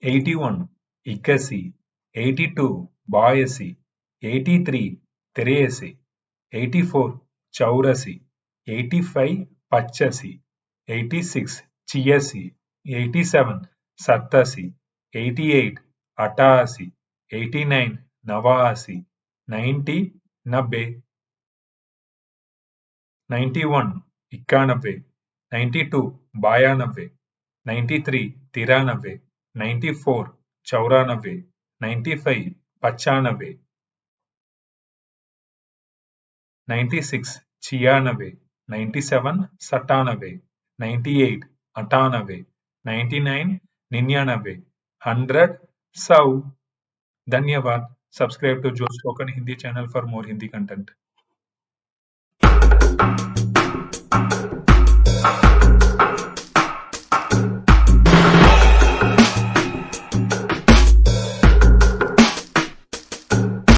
81 81, 82 82, 83 83, 84 84, 85 85, 86 86, 87 87, 88 88, 89 89, 90 90, 91 91, 92 92, 93 93, 94 94, 95 95, 96 96, 97 97, 98 98, 99 99, 100 100. धन्यवाद. Subscribe to Joe Spoken Hindi channel for more Hindi content.